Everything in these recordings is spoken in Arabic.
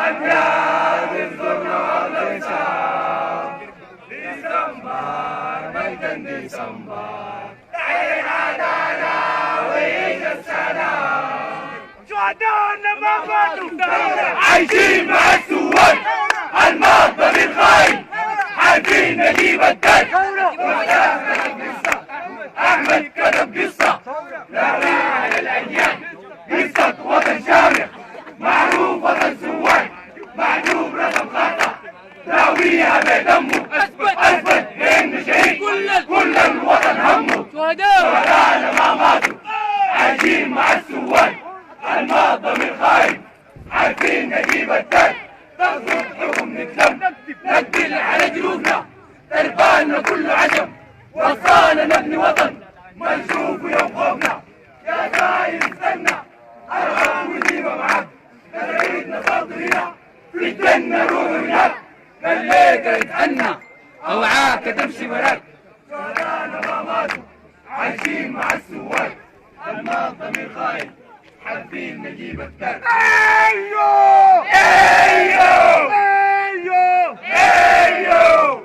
أبيات الزرنا والإنسان ديسمبر ميدان ديسمبر تعيين عدالة ويعيش السلام شهداءنا ما ماتوا عايشين مع السواد المنظم الخاين حابين نجيب الدم أحمد كتب قصة لاوي على الأيام قصة وطن شامخ معروف وطن سواق معلوم رقم خطأ لاويها بدمه أثبت إنه شهيد كل الوطن همه شهداءنا ما ماتوا عايشين مع السواق المنظم الخاين عارفين نجيب الدم تغزو حكم نتلم نقبل على جنوبنا درباننا كله عجم وصانا نبني وطن ما نشوفه يوم خوفنا يا خاين استنى ارحم ونجيبه معاك نريدنا صادرنا في الجنة روح هناك خليك يتهنى اوعاك تمشي وراك شهدانا ما ماتوا عايشين مع السواق المنظم الخاين حابين نجيب الدم ايوه ايوه ايوه ايوه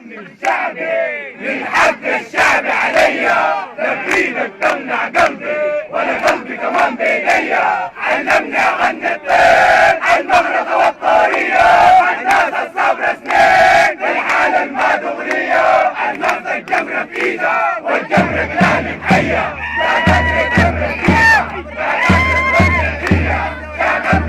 من الشعبي من حق الشعب عليا تبريدك تمنع قلبي وانا قلبي كمان بايديا علمنا غنى الطير المغرقه والطاريه الناس الصبر سنين والحاله ما دغريه الناس الجمره في ايدها والجمره بلاد محيه يا قدر الجمره فيها يا قدر الجمره فيها يا قدر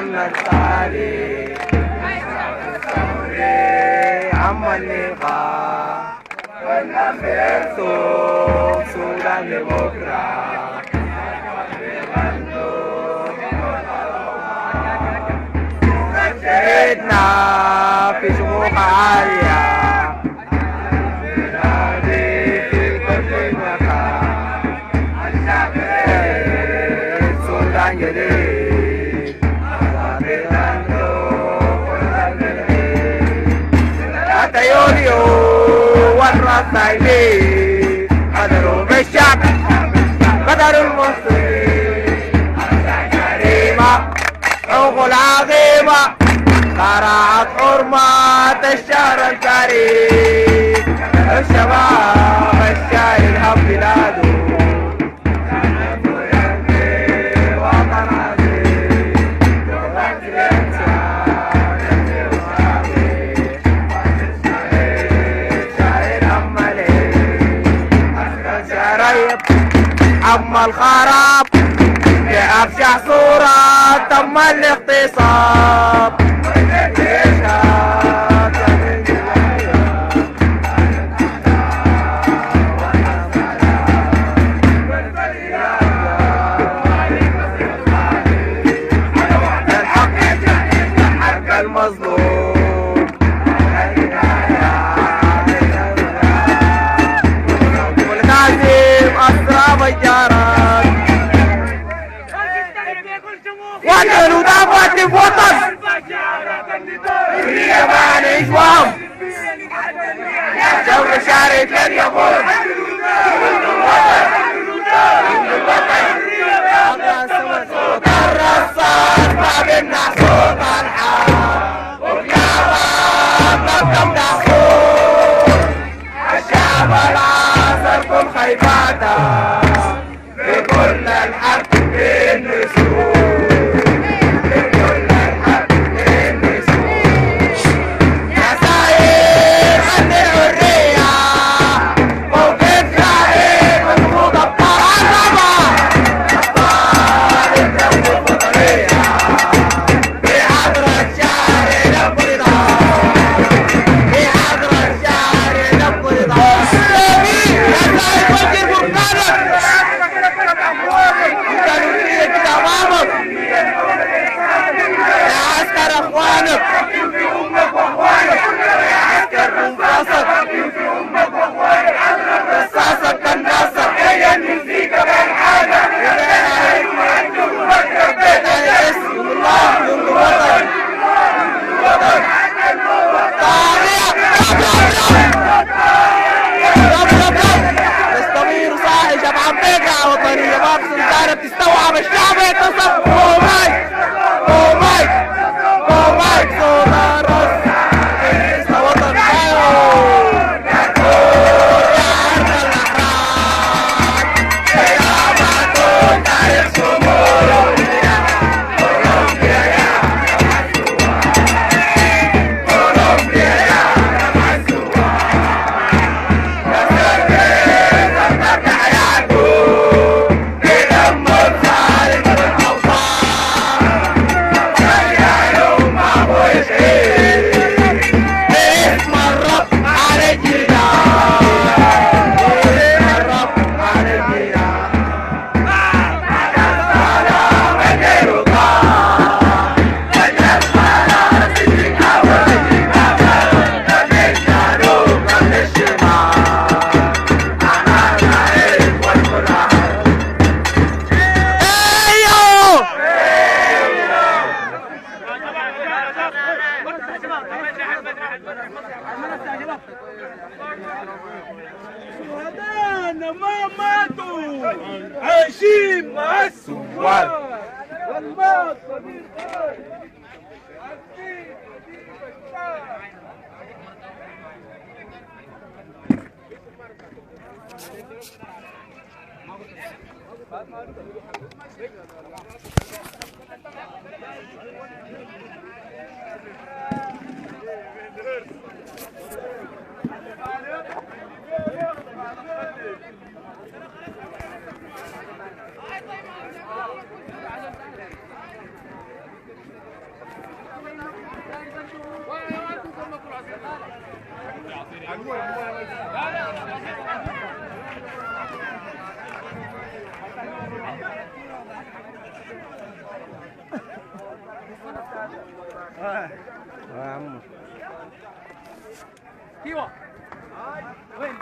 وطننا الثاني عم اللقاء سوق سودان لبكرة شهدنا في شموخ عالية في كل مكان سودان جديد حتى يوليو والراس عينيه قدروا بالشعب قدروا المصريين كريمة حقوق العظيمة قرعت حرمات الشهر الكريم الشباب الشايل هم بلاده وطن عزيز شايل هم مليء أسكن شرايب عم الخراب بأبشع صورة تم الاغتصاب المظلوم والنازم أسراب الجارات وطن ودافعت بوطن هي ما نشوام جور شارك لن يقول صوت الرصاص ما بينا صوت الحال وبيابا الشعب العاصر كل خيباته بكل الحق بالنسور بكل الحق بالنسور يا ساير عن الحرية موقف شاهد مضغوط الطرابة أبطال الدم الوطنية بحضرة شارع نبو رضا بحضرة شارع نبو رضا يا ساير وجه بركانك يا عسكر اخوانك يا عسكر رصاصك رصاصك كان راسك هي المزيكا بالحاجة اسم الله يوم الوطن تستمير صاحي شبعان بيقع وطنية باب سلطانة بتستوعب الشعب يتصف قوماي قوماي قوماي صوت الرص اسم وطن خير يا عرض الأحرار يا معدود تاريخ شمول كولومبيا يا كولومبيا يا شهدانا ما ماتوا عايشين مع الثوار والموت صديق يا عم ايوه وين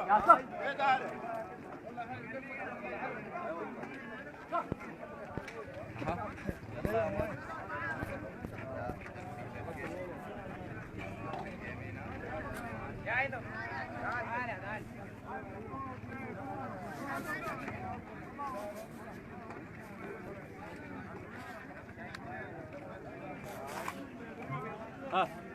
يا صح يا عيني تعال تعال ها